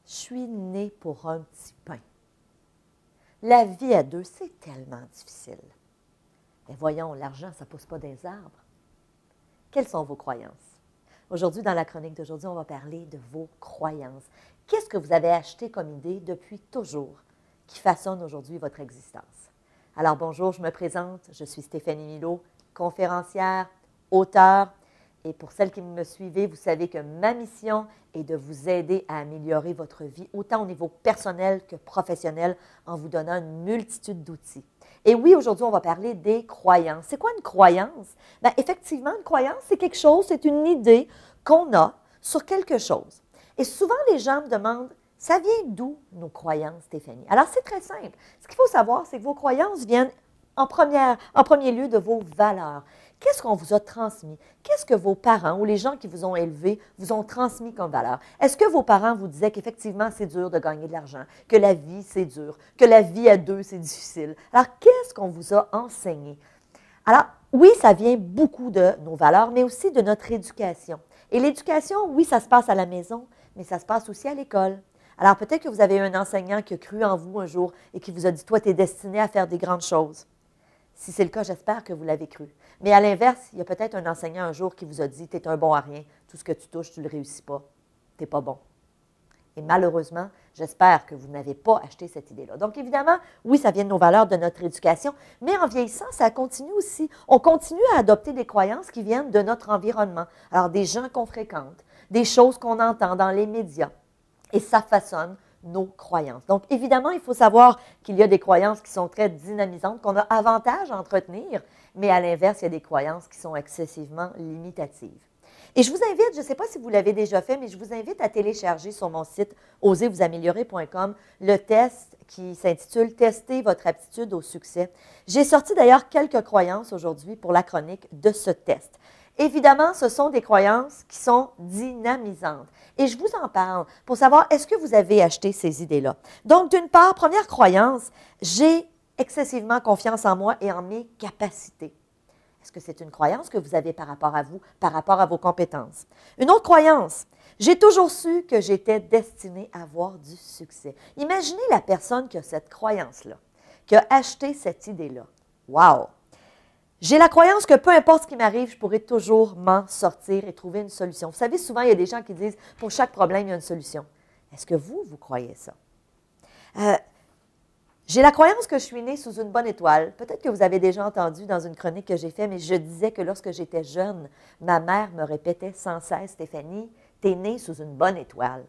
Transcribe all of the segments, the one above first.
Je suis née pour un petit pain. La vie à deux, c'est tellement difficile. Mais voyons, l'argent, ça ne pousse pas des arbres. Quelles sont vos croyances? Aujourd'hui, dans la chronique d'aujourd'hui, on va parler de vos croyances. Qu'est-ce que vous avez acheté comme idée depuis toujours qui façonne aujourd'hui votre existence? Alors bonjour, je me présente, je suis Stéphanie Milot, conférencière, auteure. Et pour celles qui me suivez, vous savez que ma mission est de vous aider à améliorer votre vie, autant au niveau personnel que professionnel, en vous donnant une multitude d'outils. Et oui, aujourd'hui, on va parler des croyances. C'est quoi une croyance? Bien, effectivement, une croyance, c'est quelque chose, c'est une idée qu'on a sur quelque chose. Et souvent, les gens me demandent, ça vient d'où nos croyances, Stéphanie? Alors, c'est très simple. Ce qu'il faut savoir, c'est que vos croyances viennent en premier lieu de vos valeurs. Qu'est-ce qu'on vous a transmis? Qu'est-ce que vos parents ou les gens qui vous ont élevé vous ont transmis comme valeur? Est-ce que vos parents vous disaient qu'effectivement, c'est dur de gagner de l'argent, que la vie, c'est dur, que la vie à deux, c'est difficile? Alors, qu'est-ce qu'on vous a enseigné? Alors, oui, ça vient beaucoup de nos valeurs, mais aussi de notre éducation. Et l'éducation, oui, ça se passe à la maison, mais ça se passe aussi à l'école. Alors, peut-être que vous avez eu un enseignant qui a cru en vous un jour et qui vous a dit, toi, tu es destiné à faire des grandes choses. Si c'est le cas, j'espère que vous l'avez cru. Mais à l'inverse, il y a peut-être un enseignant un jour qui vous a dit, tu es un bon à rien, tout ce que tu touches, tu ne le réussis pas, tu n'es pas bon. Et malheureusement, j'espère que vous n'avez pas acheté cette idée-là. Donc évidemment, oui, ça vient de nos valeurs, de notre éducation, mais en vieillissant, ça continue aussi. On continue à adopter des croyances qui viennent de notre environnement. Alors des gens qu'on fréquente, des choses qu'on entend dans les médias, et ça façonne nos croyances. Donc, évidemment, il faut savoir qu'il y a des croyances qui sont très dynamisantes, qu'on a avantage à entretenir, mais à l'inverse, il y a des croyances qui sont excessivement limitatives. Et je vous invite, je ne sais pas si vous l'avez déjà fait, mais je vous invite à télécharger sur mon site osezvousaméliorer.com le test qui s'intitule « Tester votre aptitude au succès ». J'ai sorti d'ailleurs quelques croyances aujourd'hui pour la chronique de ce test. Évidemment, ce sont des croyances qui sont dynamisantes. Et je vous en parle pour savoir, est-ce que vous avez acheté ces idées-là? Donc, d'une part, première croyance, j'ai excessivement confiance en moi et en mes capacités. Est-ce que c'est une croyance que vous avez par rapport à vous, par rapport à vos compétences? Une autre croyance, j'ai toujours su que j'étais destinée à avoir du succès. Imaginez la personne qui a cette croyance-là, qui a acheté cette idée-là. Wow! J'ai la croyance que peu importe ce qui m'arrive, je pourrai toujours m'en sortir et trouver une solution. Vous savez, souvent, il y a des gens qui disent, pour chaque problème, il y a une solution. Est-ce que vous croyez ça? J'ai la croyance que je suis née sous une bonne étoile. Peut-être que vous avez déjà entendu dans une chronique que j'ai faite, mais je disais que lorsque j'étais jeune, ma mère me répétait sans cesse, Stéphanie, tu es née sous une bonne étoile.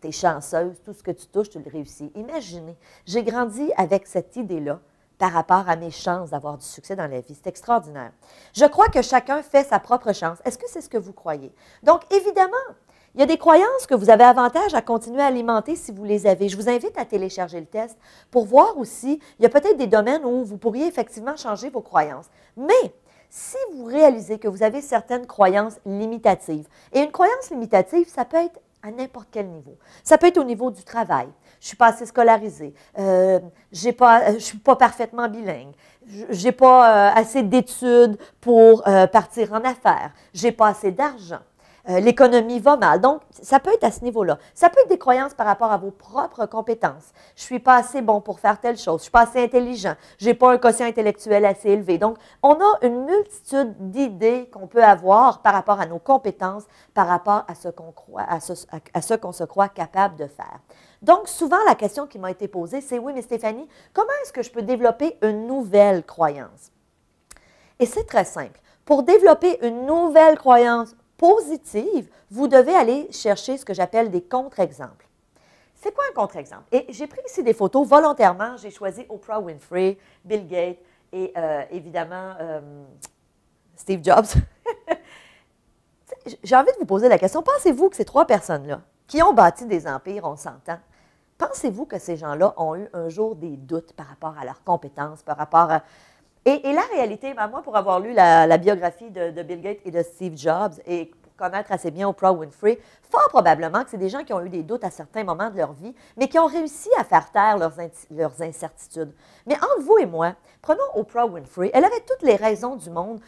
Tu es chanceuse, tout ce que tu touches, tu le réussis. Imaginez, j'ai grandi avec cette idée-là par rapport à mes chances d'avoir du succès dans la vie. C'est extraordinaire. Je crois que chacun fait sa propre chance. Est-ce que c'est ce que vous croyez? Donc, évidemment, il y a des croyances que vous avez avantage à continuer à alimenter si vous les avez. Je vous invite à télécharger le test pour voir aussi, il y a peut-être des domaines où vous pourriez effectivement changer vos croyances. Mais si vous réalisez que vous avez certaines croyances limitatives, et une croyance limitative, ça peut être à n'importe quel niveau. Ça peut être au niveau du travail. Je ne suis pas assez scolarisée. Je ne suis pas parfaitement bilingue. Je n'ai pas assez d'études pour partir en affaires. Je n'ai pas assez d'argent. L'économie va mal. Donc, ça peut être à ce niveau-là. Ça peut être des croyances par rapport à vos propres compétences. Je ne suis pas assez bon pour faire telle chose. Je ne suis pas assez intelligent. Je n'ai pas un quotient intellectuel assez élevé. Donc, on a une multitude d'idées qu'on peut avoir par rapport à nos compétences, par rapport à ce qu'on croit, à ce qu'on se croit capable de faire. Donc, souvent, la question qui m'a été posée, c'est « Oui, mais Stéphanie, comment est-ce que je peux développer une nouvelle croyance? » Et c'est très simple. Pour développer une nouvelle croyance positive, vous devez aller chercher ce que j'appelle des contre-exemples. C'est quoi un contre-exemple? Et j'ai pris ici des photos volontairement. J'ai choisi Oprah Winfrey, Bill Gates et évidemment Steve Jobs. J'ai envie de vous poser la question, pensez-vous que ces trois personnes-là, qui ont bâti des empires, on s'entend, pensez-vous que ces gens-là ont eu un jour des doutes par rapport à leurs compétences, par rapport à... Et la réalité, ben moi, pour avoir lu la biographie de Bill Gates et de Steve Jobs, et pour connaître assez bien Oprah Winfrey, fort probablement que c'est des gens qui ont eu des doutes à certains moments de leur vie, mais qui ont réussi à faire taire leurs incertitudes. Mais entre vous et moi, prenons Oprah Winfrey, elle avait toutes les raisons du monde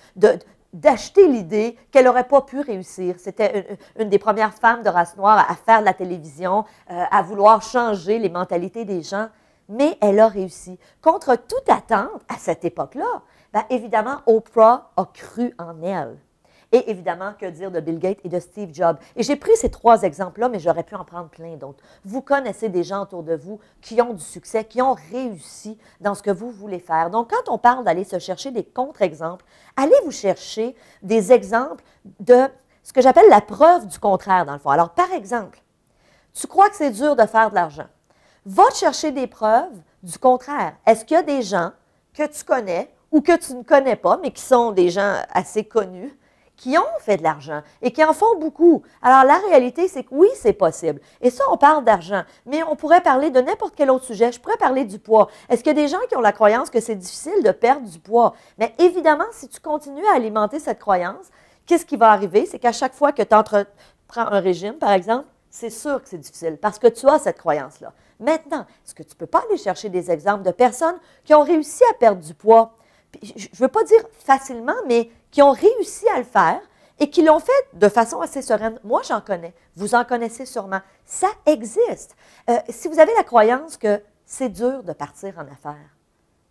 d'acheter l'idée qu'elle n'aurait pas pu réussir. C'était une des premières femmes de race noire à faire de la télévision, à vouloir changer les mentalités des gens, mais elle a réussi. Contre toute attente, à cette époque-là, bien évidemment, Oprah a cru en elle. Et évidemment, que dire de Bill Gates et de Steve Jobs? Et j'ai pris ces 3 exemples-là, mais j'aurais pu en prendre plein d'autres. Vous connaissez des gens autour de vous qui ont du succès, qui ont réussi dans ce que vous voulez faire. Donc, quand on parle d'aller se chercher des contre-exemples, allez vous chercher des exemples de ce que j'appelle la preuve du contraire, dans le fond. Alors, par exemple, tu crois que c'est dur de faire de l'argent. Va te chercher des preuves du contraire. Est-ce qu'il y a des gens que tu connais ou que tu ne connais pas, mais qui sont des gens assez connus, qui ont fait de l'argent et qui en font beaucoup. Alors, la réalité, c'est que oui, c'est possible. Et ça, on parle d'argent, mais on pourrait parler de n'importe quel autre sujet. Je pourrais parler du poids. Est-ce qu'il y a des gens qui ont la croyance que c'est difficile de perdre du poids? Mais évidemment, si tu continues à alimenter cette croyance, qu'est-ce qui va arriver? C'est qu'à chaque fois que tu entreprends un régime, par exemple, c'est sûr que c'est difficile parce que tu as cette croyance-là. Maintenant, est-ce que tu ne peux pas aller chercher des exemples de personnes qui ont réussi à perdre du poids? Je ne veux pas dire facilement, mais qui ont réussi à le faire et qui l'ont fait de façon assez sereine. Moi, j'en connais. Vous en connaissez sûrement. Ça existe. Si vous avez la croyance que c'est dur de partir en affaires,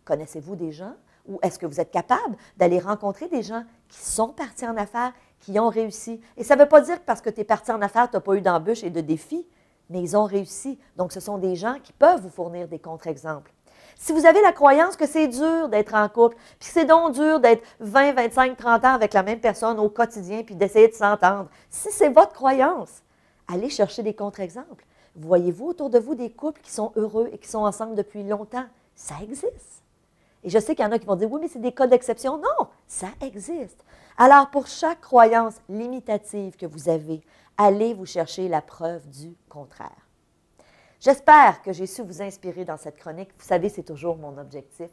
connaissez-vous des gens ou est-ce que vous êtes capable d'aller rencontrer des gens qui sont partis en affaires, qui ont réussi? Et ça ne veut pas dire que parce que tu es parti en affaires, tu n'as pas eu d'embûches et de défis, mais ils ont réussi. Donc, ce sont des gens qui peuvent vous fournir des contre-exemples. Si vous avez la croyance que c'est dur d'être en couple, puis c'est donc dur d'être 20, 25, 30 ans avec la même personne au quotidien, puis d'essayer de s'entendre, si c'est votre croyance, allez chercher des contre-exemples. Voyez-vous autour de vous des couples qui sont heureux et qui sont ensemble depuis longtemps? Ça existe. Et je sais qu'il y en a qui vont dire, oui, mais c'est des cas d'exception. Non, ça existe. Alors, pour chaque croyance limitative que vous avez, allez vous chercher la preuve du contraire. J'espère que j'ai su vous inspirer dans cette chronique. Vous savez, c'est toujours mon objectif.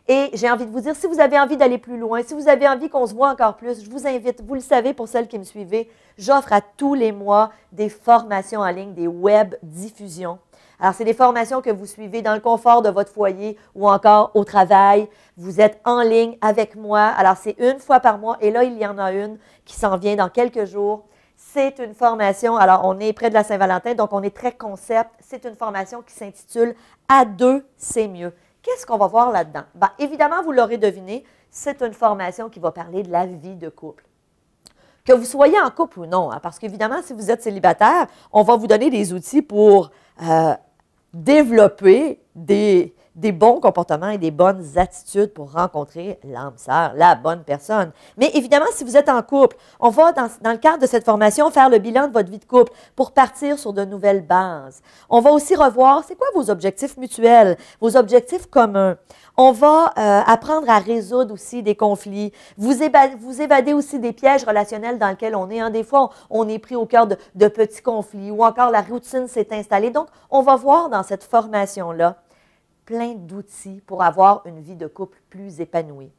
Et j'ai envie de vous dire, si vous avez envie d'aller plus loin, si vous avez envie qu'on se voit encore plus, je vous invite, vous le savez pour celles qui me suivez, j'offre à tous les mois des formations en ligne, des web diffusions. Alors, c'est des formations que vous suivez dans le confort de votre foyer ou encore au travail. Vous êtes en ligne avec moi. Alors, c'est 1 fois par mois. Et là, il y en a une qui s'en vient dans quelques jours. C'est une formation, alors on est près de la Saint-Valentin, donc on est très concept. C'est une formation qui s'intitule « À deux, c'est mieux ». Qu'est-ce qu'on va voir là-dedans? Bien, évidemment, vous l'aurez deviné, c'est une formation qui va parler de la vie de couple. Que vous soyez en couple ou non, hein, parce qu'évidemment, si vous êtes célibataire, on va vous donner des outils pour développer des bons comportements et des bonnes attitudes pour rencontrer l'âme sœur, la bonne personne. Mais évidemment, si vous êtes en couple, on va, dans le cadre de cette formation, faire le bilan de votre vie de couple pour partir sur de nouvelles bases. On va aussi revoir, c'est quoi vos objectifs mutuels, vos objectifs communs. On va apprendre à résoudre aussi des conflits, vous évader aussi des pièges relationnels dans lesquels on est. Hein. Des fois, on est pris au cœur de petits conflits ou encore la routine s'est installée. Donc, on va voir dans cette formation-là plein d'outils pour avoir une vie de couple plus épanouie.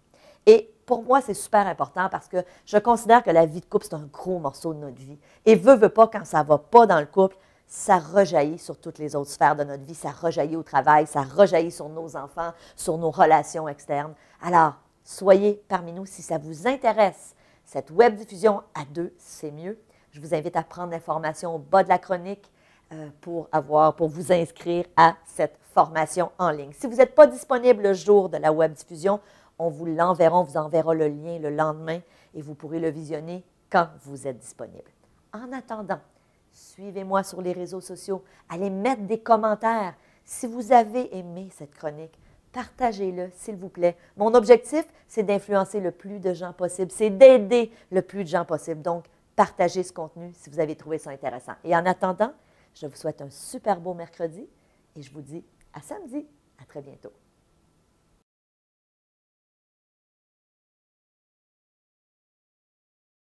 Et pour moi, c'est super important parce que je considère que la vie de couple, c'est un gros morceau de notre vie. Et veut pas, quand ça ne va pas dans le couple, ça rejaillit sur toutes les autres sphères de notre vie. Ça rejaillit au travail, ça rejaillit sur nos enfants, sur nos relations externes. Alors, soyez parmi nous si ça vous intéresse. Cette web diffusion à deux, c'est mieux. Je vous invite à prendre l'information au bas de la chronique pour vous inscrire à cette formation en ligne. Si vous n'êtes pas disponible le jour de la web diffusion, on vous l'enverra, on vous enverra le lien le lendemain et vous pourrez le visionner quand vous êtes disponible. En attendant, suivez-moi sur les réseaux sociaux, allez mettre des commentaires. Si vous avez aimé cette chronique, partagez-le, s'il vous plaît. Mon objectif, c'est d'influencer le plus de gens possible, c'est d'aider le plus de gens possible. Donc, partagez ce contenu si vous avez trouvé ça intéressant. Et en attendant, je vous souhaite un super beau mercredi et je vous dis à samedi. À très bientôt.